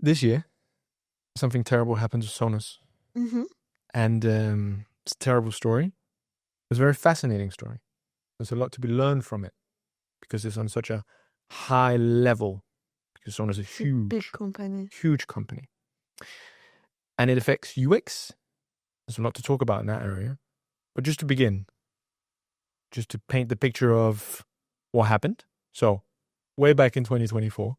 this year, something terrible happened to Sonos. Mm-hmm. And it's a terrible story. It's a very fascinating story. There's a lot to be learned from it because it's on such a high level. Because Sonos is a Big company. huge company. And it affects UX. There's a lot to talk about in that area. But just to begin, just to paint the picture of what happened. So, way back in 2024.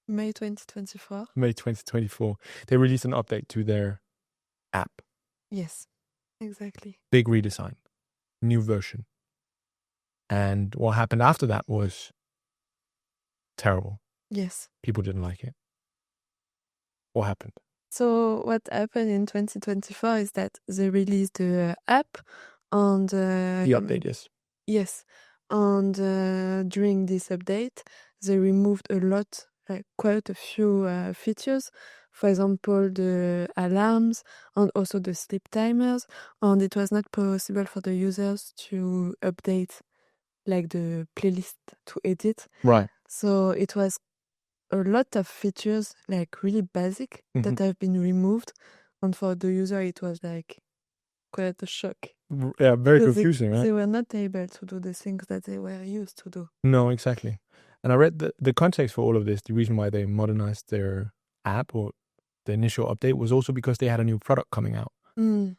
May 2024. May 2024. They released an update to their app. Yes, exactly. Big redesign. New version. And what happened after that was terrible. Yes. People didn't like it. What happened? So what happened in 2024 is that they released the app and... The update, yes. Yes. And during this update, they removed a lot, quite a few features. For example, the alarms and also the sleep timers. And it was not possible for the users to update like the playlist to edit. Right. So it was a lot of features, like really basic, that have been removed. And for the user, it was like quite a shock. Yeah, very confusing, right? They were not able to do the things that they were used to do. No, exactly. And I read the context for all of this, the reason why they modernized their app or the initial update was also because they had a new product coming out,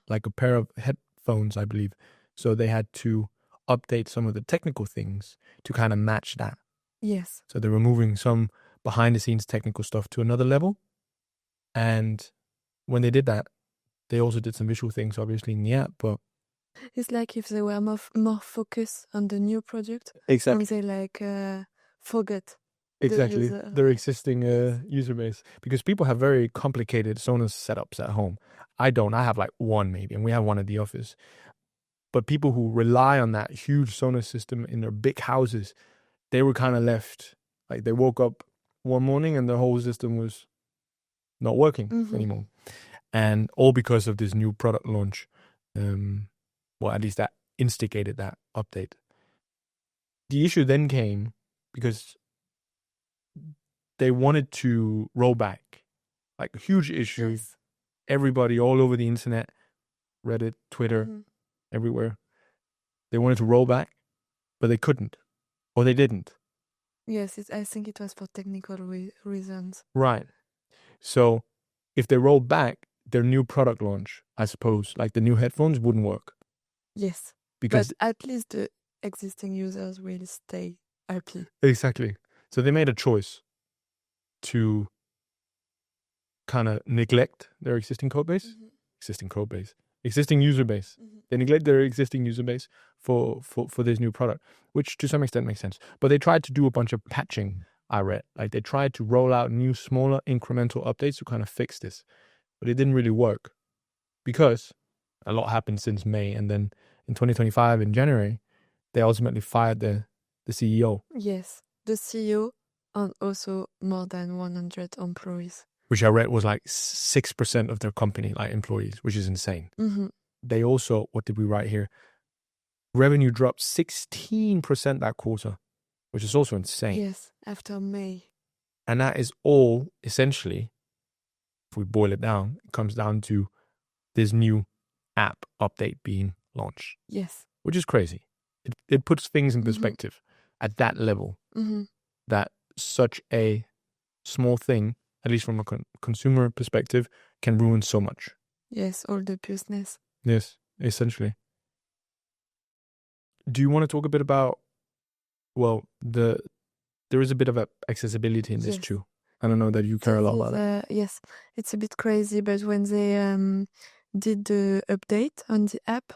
like a pair of headphones, I believe. So they had to update some of the technical things to kind of match that. Yes. So they're removing some behind the scenes technical stuff to another level. And when they did that, they also did some visual things, obviously, in the app, but it's like if they were more focused on the new product. Exactly. And they forget Exactly. the user. Their existing user base. Because people have very complicated Sonos setups at home. I don't. I have like one maybe, and we have one at the office. But people who rely on that huge Sonos system in their big houses, they were kind of left. Like they woke up one morning and the whole system was not working anymore. And all because of this new product launch. Well, at least that instigated that update. The issue then came because they wanted to roll back, like a huge issue. Yes. Everybody all over the internet, Reddit, Twitter, everywhere. They wanted to roll back, but they couldn't, or they didn't. Yes, I think it was for technical reasons. Right. So if they rolled back, their new product launch, I suppose, like the new headphones wouldn't work. Yes. Because but at least the existing users will stay happy. Exactly. So they made a choice to kind of neglect their existing code base, existing user base. They neglect their existing user base for this new product, which to some extent makes sense. But they tried to do a bunch of patching, I read. Like they tried to roll out new, smaller, incremental updates to kind of fix this. But it didn't really work because a lot happened since May. And then in 2025, in January, they ultimately fired the CEO. Yes, the CEO and also more than 100 employees. Which I read was like 6% of their company, like employees, which is insane. They also, what did we write here? Revenue dropped 16% that quarter, which is also insane. Yes, after May. And that is all essentially, if we boil it down, it comes down to this new app update being launched. Yes. Which is crazy. It puts things in perspective at that level, that such a small thing, at least from a consumer perspective, can ruin so much. Yes, all the business. Yes, essentially. Do you want to talk a bit about, well, there is a bit of accessibility in this too. I don't know that you care a lot about that. Yes, it's a bit crazy, but when they did the update on the app,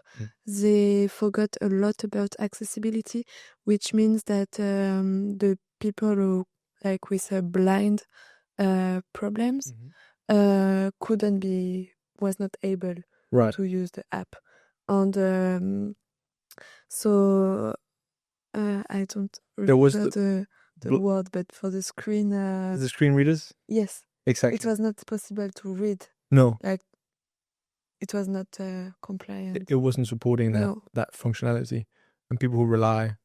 they forgot a lot about accessibility, which means that the people who, like with blind problems, was not able to use the app. And so I don't remember the word, but for the screen... the screen readers? Yes. Exactly. It was not possible to read. No. Like, it was not compliant. It wasn't supporting that functionality. And people who rely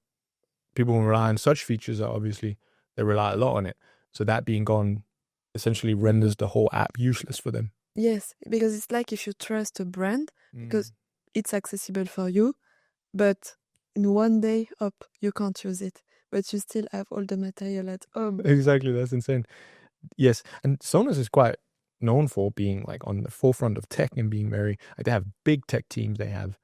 on such features are obviously, they rely a lot on it. So that being gone essentially renders the whole app useless for them. Yes, because it's like if you trust a brand, because it's accessible for you, but in one day up, you can't use it, but you still have all the material at home. Exactly, that's insane. Yes, and Sonos is quite known for being like on the forefront of tech and being very like they have big tech teams. They have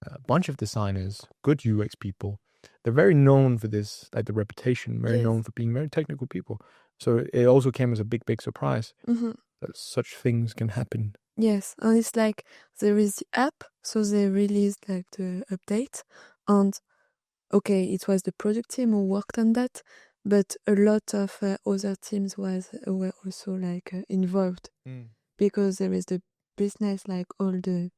a bunch of designers, good UX people. They're very known for this, like the reputation, very Yes. known for being very technical people. So it also came as a big surprise Mhm. that such things can happen. Yes, and it's like there is the app, so they released like the update, and okay, it was the product team who worked on that, but a lot of other teams were also like involved because there is the business, like all the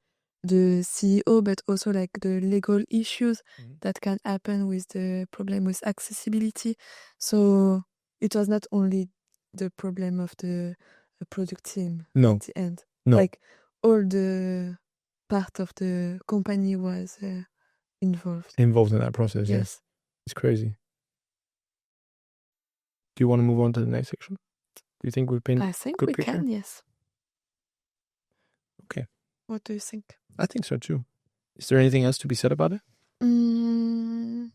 CEO, but also like the legal issues that can happen with the problem with accessibility. So it was not only the problem of the product team No, at the end. no, Like all the part of the company was involved. involved in that process. Yes, it's crazy. Do you want to move on to the next section? Do you think we've been I think good we picture? can, yes. Okay. What do you think? I think so too. Is there anything else to be said about it? No.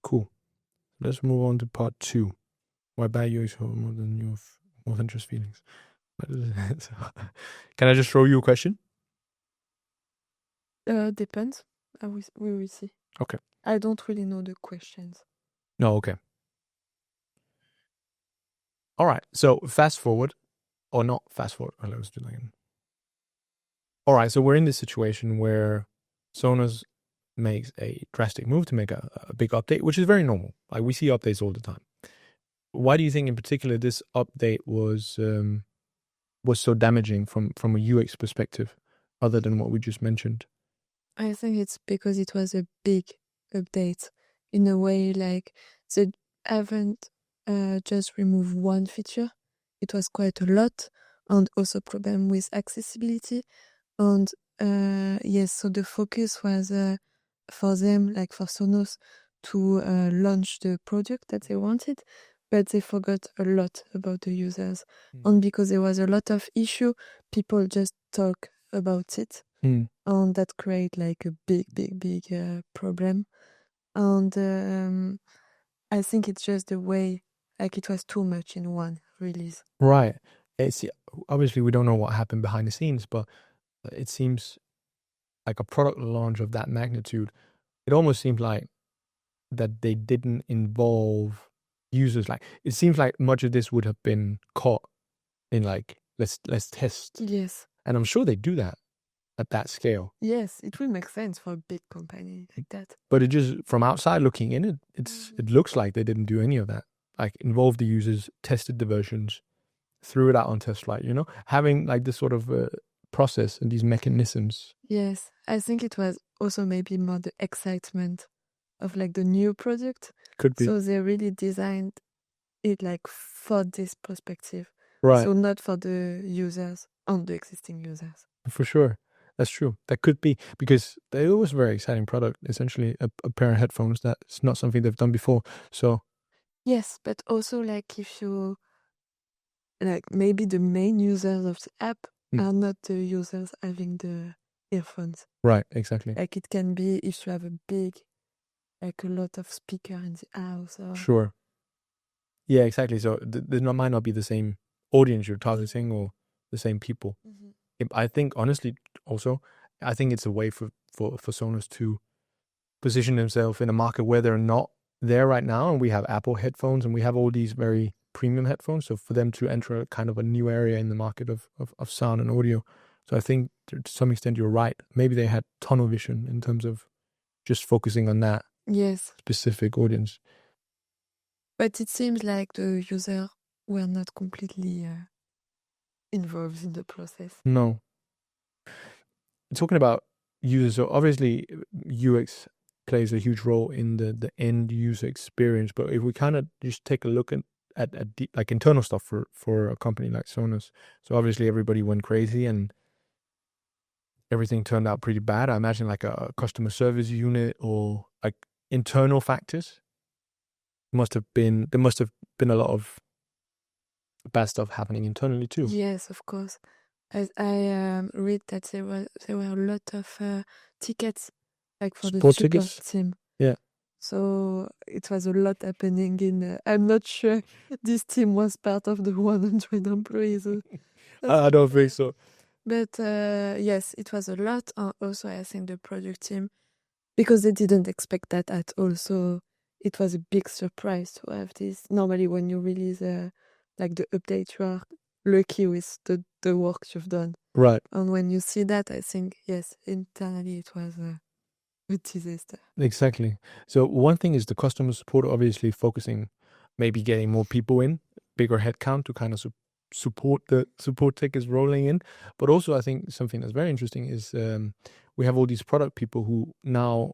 Cool. Let's move on to part 2. Why bad UX are more than your more interest feelings. Can I just throw you a question? Depends. We will see. Okay. I don't really know the questions. No, okay. All right. So fast forward, or not fast forward. Oh, let's do that again. All right. So we're in this situation where Sonos makes a drastic move to make a big update, which is very normal. Like we see updates all the time. Why do you think, in particular, this update was so damaging from a UX perspective, other than what we just mentioned? I think it's because it was a big update. In a way, like they haven't just removed one feature. It was quite a lot, and also problem with accessibility. And yes, so the focus was for them, like for Sonos, to launch the product that they wanted, but they forgot a lot about the users. And because there was a lot of issue, people just talk about it, and that create like a big problem. And I think it's just the way, like it was too much in one release. Right. It's obviously we don't know what happened behind the scenes, but it seems like a product launch of that magnitude. It almost seems like that they didn't involve users. Like it seems like much of this would have been caught in like let's test, Yes. and I'm sure they do that at that scale. Yes, it will make sense for a big company like that. But it just from outside looking in, it looks like they didn't do any of that. Like involve the users, tested the versions, threw it out on test flight. Having like this sort of process and these mechanisms. Yes, I think it was also maybe more the excitement of like the new product. Could be. So they really designed it like for this perspective. Right. So not for the users and the existing users. For sure. That's true. That could be because it was a very exciting product, essentially a pair of headphones. That's not something they've done before. So yes, but also like if you like maybe the main users of the app are not the users having the earphones. Right, exactly. Like it can be if you have a big, like a lot of speaker in the house. Or... Sure. Yeah, exactly. So there might not be the same audience you're targeting or the same people. I think honestly, also, I think it's a way for Sonos to position themselves in a market where they're not there right now, and we have Apple headphones and we have all these very premium headphones. So for them to enter a kind of a new area in the market of sound and audio. So I think to some extent you're right. Maybe they had tunnel vision in terms of just focusing on that specific audience. But it seems like the user were not completely involved in the process. No. Talking about users, so obviously UX plays a huge role in the end user experience. But if we kind of just take a look at like internal stuff for a company like Sonos, so obviously everybody went crazy and everything turned out pretty bad. I imagine like a customer service unit or like internal factors. there must have been a lot of bad stuff happening internally too. Yes, of course. I read that there were a lot of tickets, like for the Support support tickets. team. Yeah. So it was a lot happening in. I'm not sure this team was part of the 100 employees. I don't think so. But yes, it was a lot. Also, I think the product team, because they didn't expect that at all. So it was a big surprise to have this. Normally, when you release like the update, you are lucky with the work you've done. Right. And when you see that, I think, yes, internally it was a disaster. Exactly. So one thing is the customer support, obviously focusing, maybe getting more people in, bigger headcount to kind of support the support tickets rolling in. But also, I think something that's very interesting is we have all these product people who now,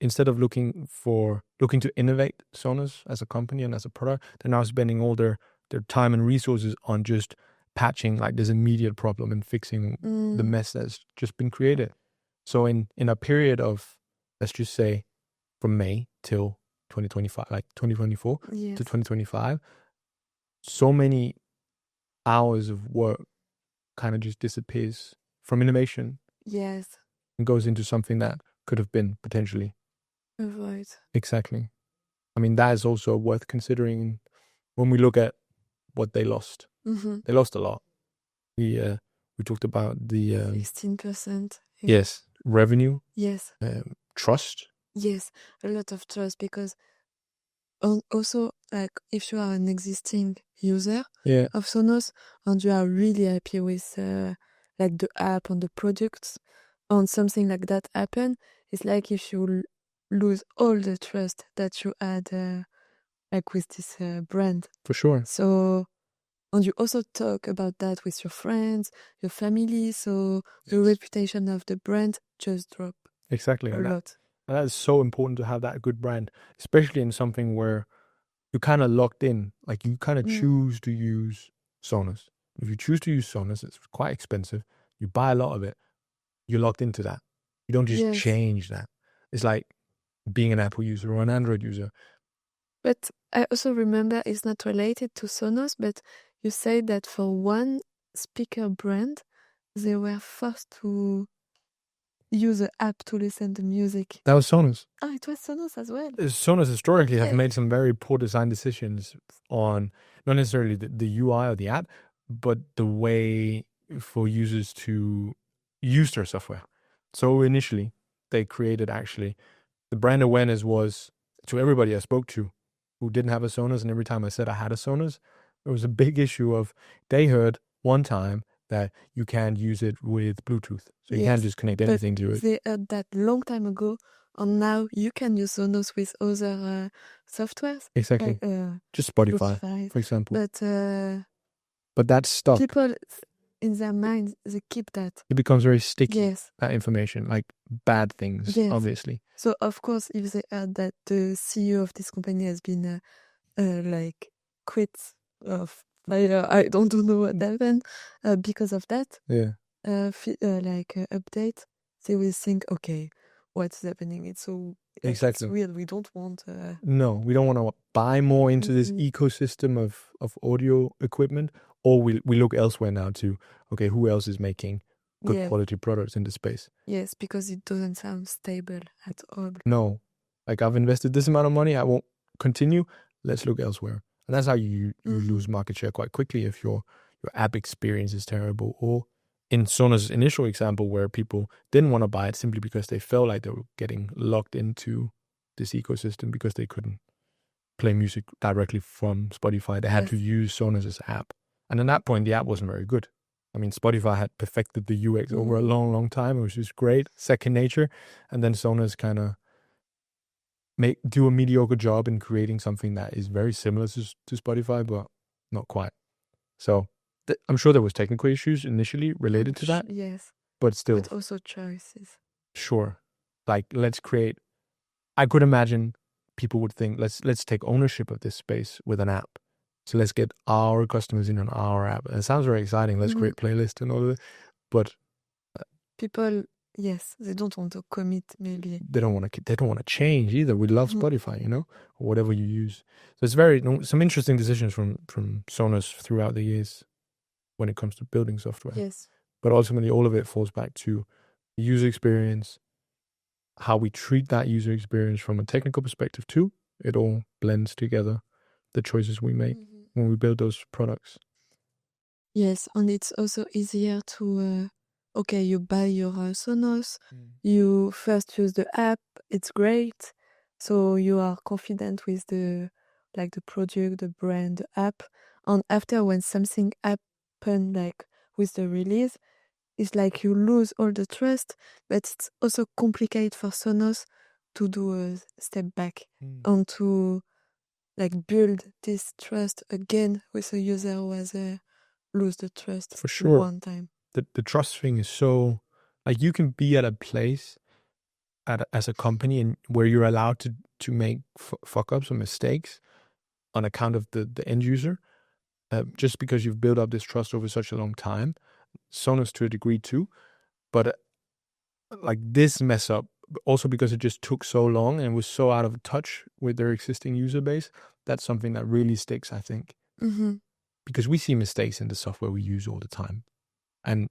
instead of looking to innovate Sonos as a company and as a product, they're now spending all their time and resources on just patching like this immediate problem and fixing the mess that's just been created. So in a period of, let's just say, from May till 2025, like 2024 Yes. to 2025, so many hours of work kind of just disappears from innovation. Yes. And goes into something that could have been potentially. Avoid. Exactly. I mean, that is also worth considering when we look at what they lost. Mm-hmm. They lost a lot. We talked about the 16%. yes, revenue. Yes. Trust. Yes, a lot of trust, because also, like, if you are an existing user of Sonos and you are really happy with like the app and the products, and something like that happen, it's like if you lose all the trust that you had like with this brand. For sure. So, and you also talk about that with your friends, your family, so the reputation of the brand just drop Exactly. a lot. And that is so important to have that good brand, especially in something where you're kind of locked in. Like you kind of choose to use Sonos. If you choose to use Sonos, it's quite expensive. You buy a lot of it. You're locked into that. You don't just change that. It's like being an Apple user or an Android user. But I also remember it's not related to Sonos, but you said that for one speaker brand, they were forced to use an app to listen to music. That was Sonos. Oh, it was Sonos as well. Sonos historically have made some very poor design decisions on not necessarily the UI or the app, but the way for users to use their software. So initially, they created actually the brand awareness was to everybody I spoke to who didn't have a Sonos, and every time I said I had a Sonos, there was a big issue of they heard one time that you can't use it with Bluetooth. So you can't just connect anything to it. They heard that long time ago, and now you can use Sonos with other softwares. Exactly. Like, just Spotify, for example. But that's stuck. People in their minds, they keep that. It becomes very sticky. Yes. That information, like bad things, obviously. So of course, if they heard that the CEO of this company has been like quit of I don't know what happened because of that. Yeah. Update, they will think, okay, what's happening? It's so exactly. It's weird. We don't want. No, we don't want to buy more into this ecosystem of audio equipment, or we look elsewhere now to, okay, who else is making good quality products in the space? Yes, because it doesn't sound stable at all. No, like I've invested this amount of money, I won't continue. Let's look elsewhere, and that's how you lose market share quite quickly if your app experience is terrible. Or in Sonos' initial example, where people didn't want to buy it simply because they felt like they were getting locked into this ecosystem because they couldn't play music directly from Spotify. They had to use Sonos' app. And at that point, the app wasn't very good. I mean, Spotify had perfected the UX over a long, long time. It was just great, second nature. And then Sonos kind of do a mediocre job in creating something that is very similar to Spotify, but not quite. So I'm sure there was technical issues initially related to that. Yes. But still. But also choices. Sure. Like, let's create... I could imagine people would think, let's take ownership of this space with an app. So let's get our customers in on our app. And it sounds very exciting. Let's create playlists and all of it. But... people Yes, they don't want to commit, maybe. They don't want to change either. We love Spotify, you know, or whatever you use. So it's some interesting decisions from Sonos throughout the years when it comes to building software. Yes. But ultimately, all of it falls back to the user experience, how we treat that user experience from a technical perspective too. It all blends together, the choices we make when we build those products. Yes, and it's also easier to, okay, you buy your Sonos, you first use the app, it's great, so you are confident with the product, the brand, the app, and after when something happen like with the release, it's like you lose all the trust, but it's also complicated for Sonos to do a step back and to like build this trust again with a user who has lose the trust For sure. one time. The trust thing is so, like, you can be at a place as a company and where you're allowed to make fuck ups or mistakes on account of the end user, just because you've built up this trust over such a long time. Sonos to a degree too, but like this mess up, also because it just took so long and was so out of touch with their existing user base, that's something that really sticks, I think. Because we see mistakes in the software we use all the time, and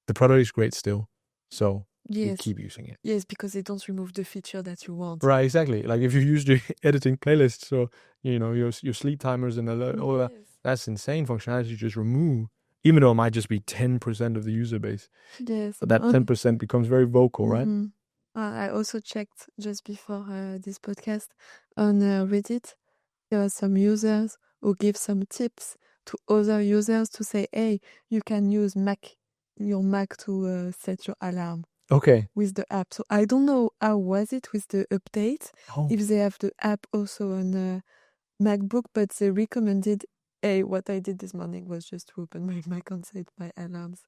the product is great still, so we keep using it. Yes, because they don't remove the feature that you want. Right, exactly. Like if you use the editing playlists, so you know your sleep timers and all that, that's insane functionality you just remove, even though it might just be 10% of the user base. Yes, but that 10% becomes very vocal, right? I also checked just before this podcast on Reddit. There are some users who give some tips to other users to say, hey, you can use your Mac to set your alarm. Okay. With the app. So I don't know how was it with the update, if they have the app also on MacBook, but they recommended, hey, what I did this morning was just to open my Mac and set my alarms.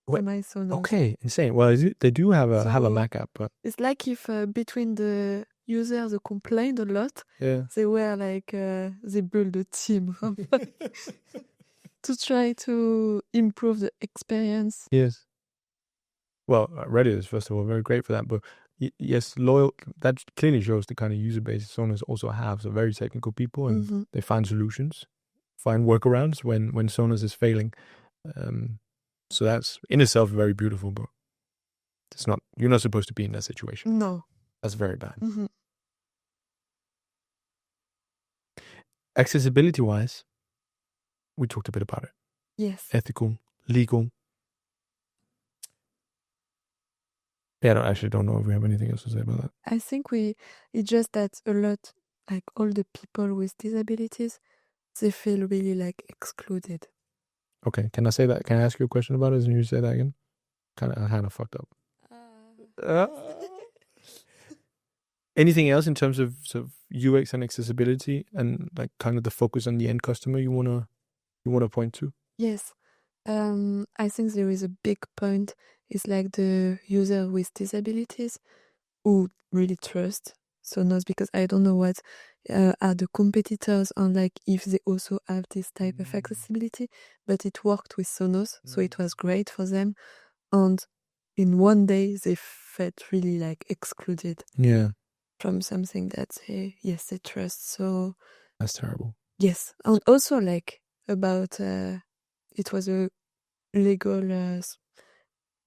For my Sonos. Okay, insane. Well, they do have a Mac app, but it's like if between the users who complained a lot, they were like they build a team to try to improve the experience. Yes. Well, Reddit is first of all very great for that, but yes, loyal. That clearly shows the kind of user base Sonos also have. So very technical people, and they find solutions, find workarounds when Sonos is failing. So that's in itself very beautiful, but it's not. You're not supposed to be in that situation. No, that's very bad. Accessibility wise, we talked a bit about it. Yes. Ethical, legal. Yeah, I actually don't know if we have anything else to say about that. I think it's just that a lot, like all the people with disabilities, they feel really like excluded. Okay, can I say that? Can I ask you a question about it and you say that again? Kind of fucked up. Anything else in terms of sort of UX and accessibility and like kind of the focus on the end customer you wanna point to? Yes. I think there is a big point. It's like the user with disabilities who really trust Sonos, because I don't know what are the competitors and like if they also have this type of accessibility, but it worked with Sonos, so it was great for them. And in one day they felt really like excluded from something that they trust. So that's terrible. Yes. And also like about it was a legal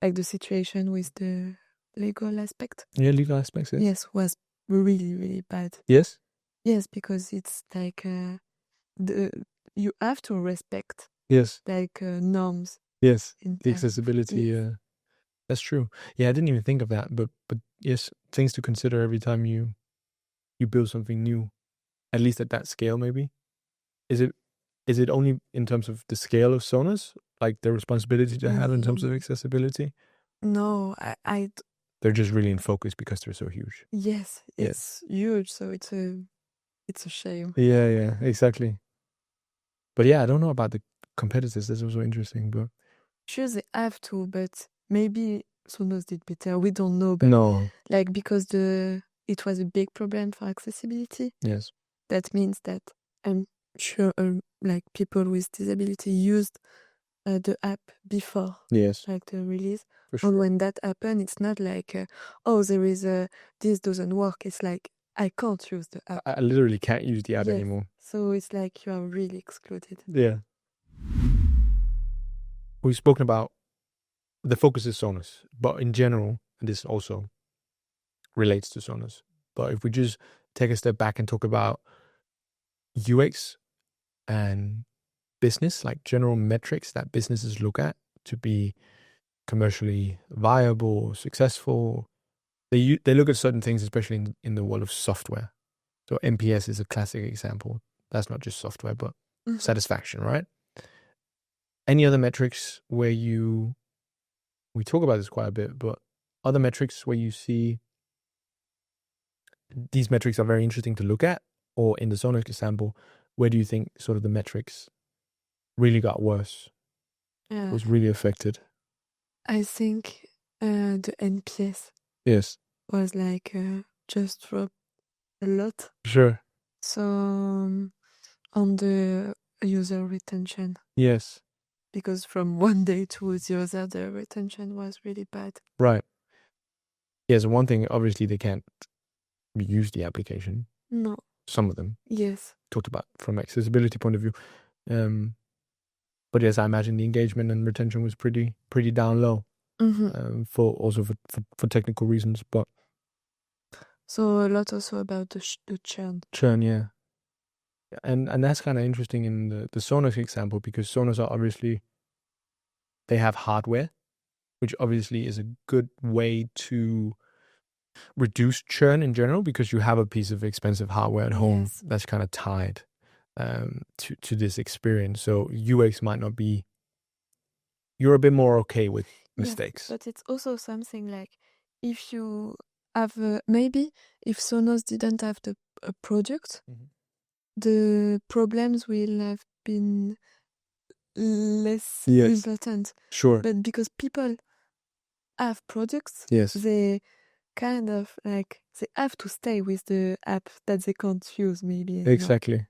like the situation with the legal aspect. Yeah, legal aspects. Yes, was really, really bad. Yes. Yes, because it's like you have to respect. Yes. Like norms. Yes. The accessibility. That's true. Yeah, I didn't even think of that, but yes, things to consider every time you build something new, at least at that scale. Maybe is it only in terms of the scale of Sonos, like the responsibility to have in terms of accessibility? No, they're just really in focus because they're so huge. Yes, it's huge, so it's a shame. Yeah, exactly. But yeah, I don't know about the competitors. That's also interesting, but sure they have to, but maybe Sonos did better. We don't know, but no, like because it was a big problem for accessibility. Yes, that means that I'm sure like people with disability used the app before yes, like the release, For sure. And when that happens, it's not like, oh, there is this doesn't work. It's like, I can't use the app. I literally can't use the app Yes. anymore. So it's like you are really excluded. Yeah. We've spoken about the focus is Sonos, but in general, and this also relates to Sonos. But if we just take a step back and talk about UX and business, like general metrics that businesses look at to be commercially viable, successful, they look at certain things, especially in the world of software. So NPS is a classic example. That's not just software, but satisfaction, right? Any other metrics where we talk about this quite a bit, but other metrics where you see these metrics are very interesting to look at, or in the Sonos example, where do you think sort of the metrics really got worse? Was really affected? I think the NPS Yes. was like just dropped a lot. Sure. So on the user retention. Yes. Because from one day to the other, the retention was really bad. Right. Yes, one thing, obviously they can't use the application. No. Some of them. Yes. Talked about from accessibility point of view. But yes, I imagine the engagement and retention was pretty down low. For technical reasons, but so a lot also about the churn. Churn, yeah. And that's kind of interesting in the Sonos example, because Sonos are obviously, they have hardware, which obviously is a good way to reduce churn in general, because you have a piece of expensive hardware at home that's kind of tied to this experience. So UX might not be, you're a bit more okay with mistakes. But it's also something like, if you have maybe if Sonos didn't have a product, the problems will have been less important. Sure. But because people have products, yes, they kind of like, they have to stay with the app that they can't use maybe anymore. Exactly.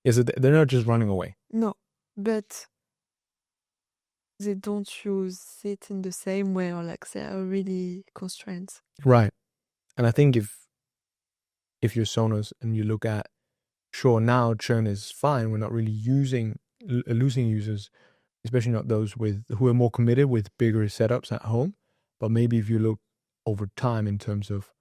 Yes, they're not just running away. No, but they don't use it in the same way, or like they are really constrained. Right. And I think if you're Sonos and you look at, sure, now churn is fine, we're not really losing users, especially not those who are more committed with bigger setups at home. But maybe if you look over time in terms of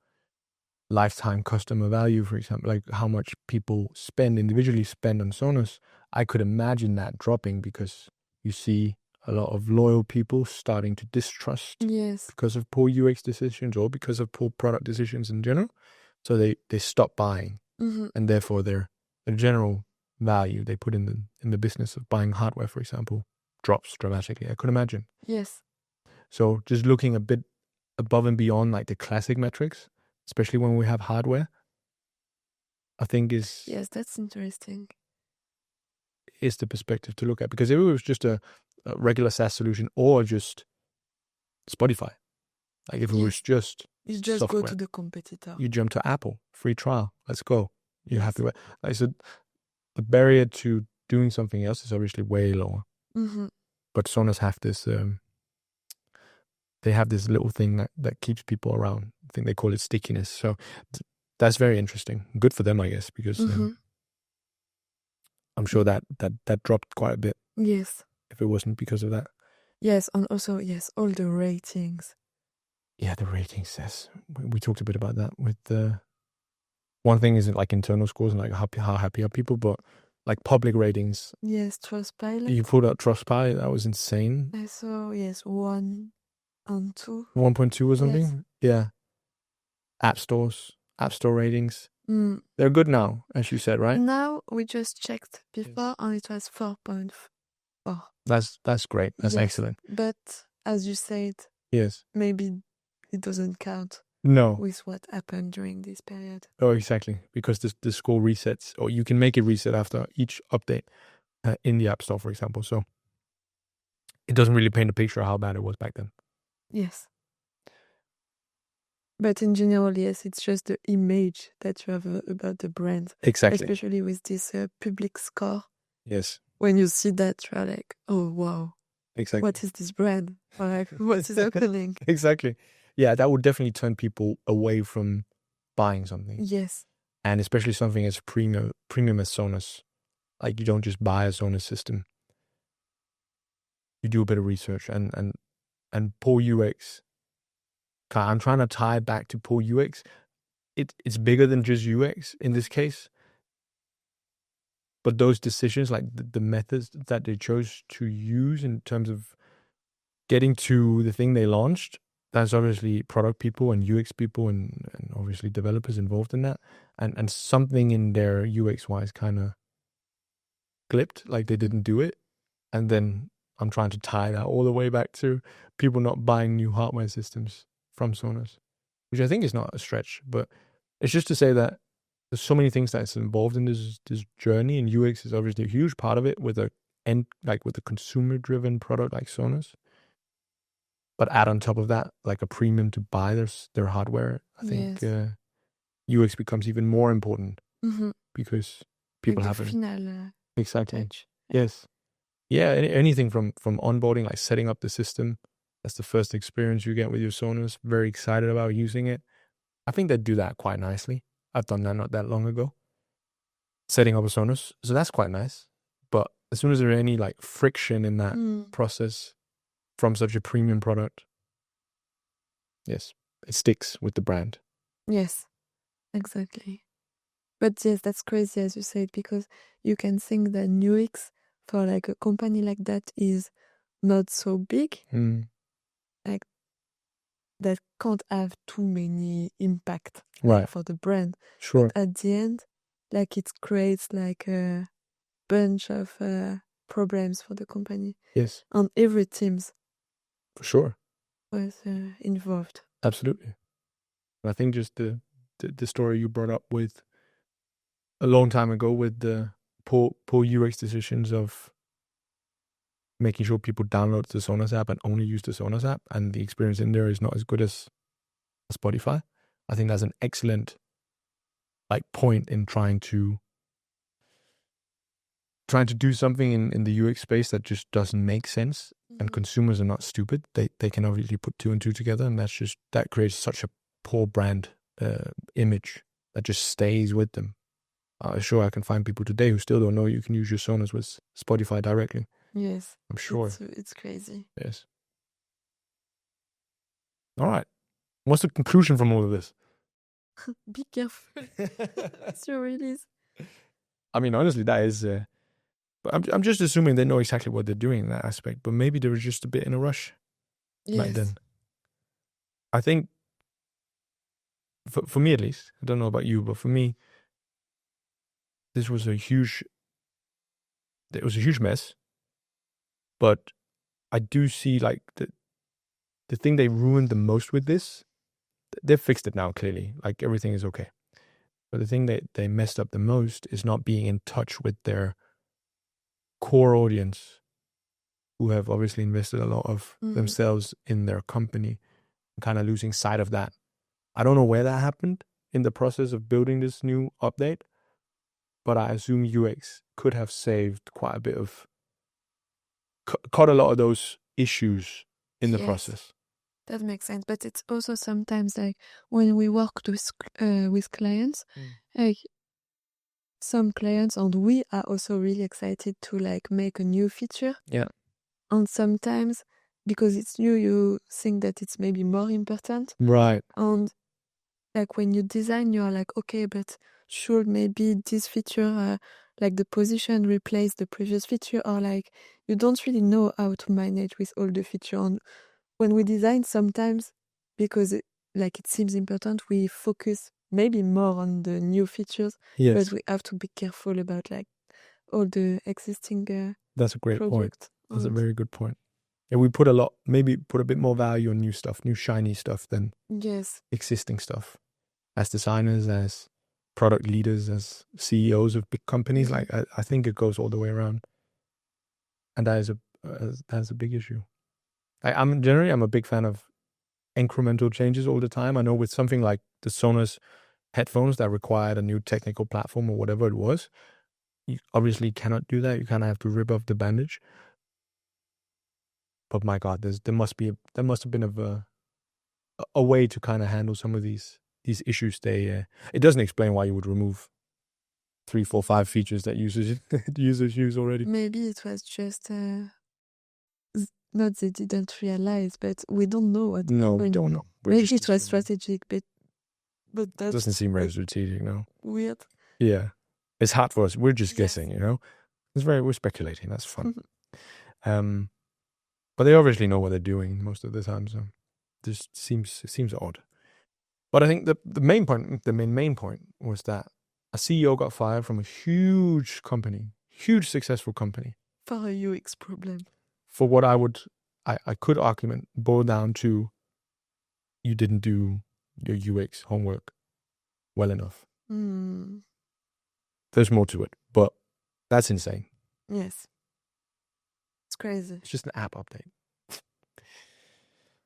lifetime customer value, for example, like how much people individually spend on Sonos, I could imagine that dropping, because you see a lot of loyal people starting to distrust because of poor UX decisions or because of poor product decisions in general. So they stop buying, and therefore their general value they put in the business of buying hardware, for example, drops dramatically. I could imagine. Yes. So just looking a bit above and beyond like the classic metrics, especially when we have hardware, I think is... Yes, that's interesting. Is the perspective to look at. Because if it was just a regular SaaS solution or just Spotify, like if it was just you just software, go to the competitor. You jump to Apple, free trial, let's go. You're happy with... I said the barrier to doing something else is obviously way lower. But Sonos have this... they have this little thing that keeps people around. I think they call it stickiness. So that's very interesting. Good for them, I guess, because I'm sure that dropped quite a bit. Yes. If it wasn't because of that. Yes, and also, all the ratings. Yeah, the ratings, yes. We talked a bit about that with the... One thing isn't like internal scores and like how happy are people, but like public ratings. Yes, Trustpilot. You pulled out Trustpilot, that was insane. I saw, 1 and 2. 1.2 or something? Yes. Yeah. App Store ratings. They're good now, as you said, right? Now we just checked before and it was 4.4. That's great. That's excellent. But as you said, maybe it doesn't count. No. With what happened during this period. Oh, exactly. Because the score resets, or you can make it reset after each update in the App Store, for example. So it doesn't really paint a picture of how bad it was back then. Yes. But in general, yes, it's just the image that you have about the brand. Exactly. Especially with this public score. Yes. When you see that, you're like, oh, wow. Exactly. what is this brand? Or like, what is happening? Exactly. Yeah, that would definitely turn people away from buying something. Yes. And especially something as premium as Sonos. Like, you don't just buy a Sonos system. You do a bit of research and poor UX. I'm trying to tie back to poor UX. It's bigger than just UX in this case. But those decisions, like the methods that they chose to use in terms of getting to the thing they launched, that's obviously product people and UX people and obviously developers involved in that. And something in their UX wise kind of clipped, like they didn't do it. And then I'm trying to tie that all the way back to people not buying new hardware systems from Sonos, which I think is not a stretch, but it's just to say that there's so many things that's involved in this journey, and UX is obviously a huge part of it with a consumer driven product like Sonos. But add on top of that, like a premium to buy their hardware, I think Yes. UX becomes even more important Mm-hmm. because Like people the have it. final Exactly. touch. Yes. Yeah, anything from onboarding, like setting up the system. That's the first experience you get with your Sonos. Very excited about using it. I think they do that quite nicely. I've done that not that long ago. Setting up a Sonos. So that's quite nice. But as soon as there's any like friction in that process from such a premium product, yes, it sticks with the brand. Yes, exactly. But yes, that's crazy as you said, because you can think that UX for like a company like that is not so big, like that can't have too many impact Right. for the brand. Sure. But at the end, like it creates like a bunch of problems for the company. Yes. And every teams For sure. was involved. Absolutely. I think just the story you brought up with a long time ago with the poor UX decisions of making sure people download the Sonos app and only use the Sonos app, and the experience in there is not as good as Spotify. I think that's an excellent like point in trying to do something in the UX space that just doesn't make sense. And consumers are not stupid. They can obviously put two and two together, and that creates such a poor brand image that just stays with them. Sure, I can find people today who still don't know you can use your Sonos with Spotify directly. Yes, I'm sure. it's crazy. Yes. All right. What's the conclusion from all of this? Be careful. It's your release. I mean, honestly, that is. But I'm just assuming they know exactly what they're doing in that aspect. But maybe they were just a bit in a rush. Yes. Back then. I think, for me at least, I don't know about you, but for me, this was a huge. It was a huge mess. But I do see like the thing they ruined the most with this. They've fixed it now, clearly. Like, everything is okay. But the thing that they messed up the most is not being in touch with their core audience, who have obviously invested a lot of themselves in their company, and kind of losing sight of that. I don't know where that happened in the process of building this new update, but I assume UX could have saved quite a bit of, caught a lot of those issues in the process. That makes sense. But it's also sometimes like when we work with clients, like some clients, and we are also really excited to like make a new feature. Yeah. And sometimes because it's new, you think that it's maybe more important. Right. And like when you design, you are like, okay, but should maybe this feature, like the position, replace the previous feature, or like you don't really know how to manage with all the feature. And when we design, sometimes because it seems important, we focus maybe more on the new features. Yes. But we have to be careful about like all the existing That's a great point. product. That's a very good point. And we put maybe put a bit more value on new stuff, new shiny stuff than existing stuff. As designers, as product leaders, as CEOs of big companies, like I think it goes all the way around. And that is a big issue. I'm a big fan of incremental changes all the time. I know with something like the Sonos headphones that required a new technical platform or whatever it was, you obviously cannot do that. You kind of have to rip off the bandage. But my God, there must have been a way to kind of handle some of these issues. It doesn't explain why you would remove 3, 4, 5 features that users use already. Maybe it was just not they didn't realize, but we don't know what. No, we don't know. Maybe it was strategic, but that doesn't seem very strategic. No. Weird. Yeah, it's hard for us. We're just guessing, you know. We're speculating. That's fun. But they obviously know what they're doing most of the time, so this seems odd. But I think the main point was that a CEO got fired from a huge successful company for a UX problem. For what I could argument boil down to, you didn't do your UX homework well enough. There's more to it, but that's insane. Yes. It's crazy. It's just an app update.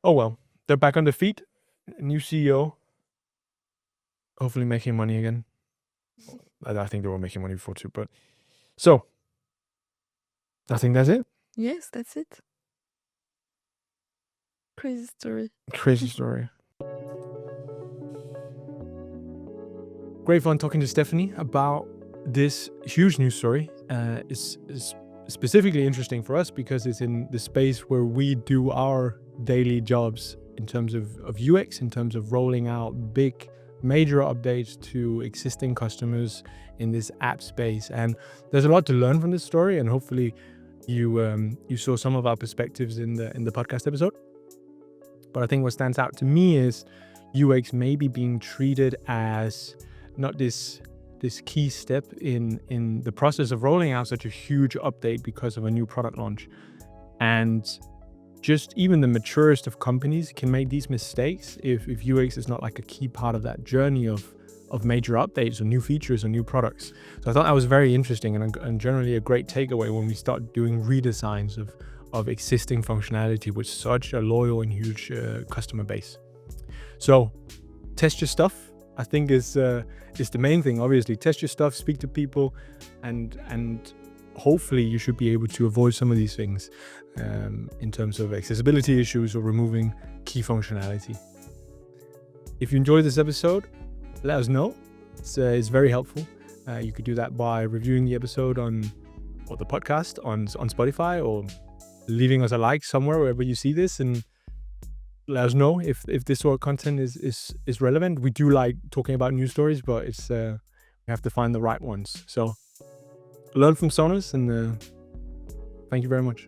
Oh well, they're back on their feet. New CEO. Hopefully making money again. I think they were making money before too, but so I think that's it. Yes, that's it. Crazy story. Great fun talking to Stephanie about this huge news story. It's specifically interesting for us because it's in the space where we do our daily jobs in terms of UX, in terms of rolling out big major updates to existing customers in this app space. And there's a lot to learn from this story, and hopefully you saw some of our perspectives in the podcast episode. But I think what stands out to me is UX maybe being treated as not this key step in the process of rolling out such a huge update because of a new product launch. And just even the maturest of companies can make these mistakes if UX is not like a key part of that journey of major updates or new features or new products. So I thought that was very interesting and generally a great takeaway when we start doing redesigns of existing functionality with such a loyal and huge customer base. So test your stuff, I think is the main thing. Obviously, test your stuff, speak to people, and hopefully you should be able to avoid some of these things in terms of accessibility issues or removing key functionality. If you enjoyed this episode, let us know. It's very helpful. You could do that by reviewing the episode or the podcast on Spotify, or leaving us a like somewhere wherever you see this, and let us know if this sort of content is relevant. We do like talking about news stories, but it's we have to find the right ones. So learn from Sonos, and thank you very much.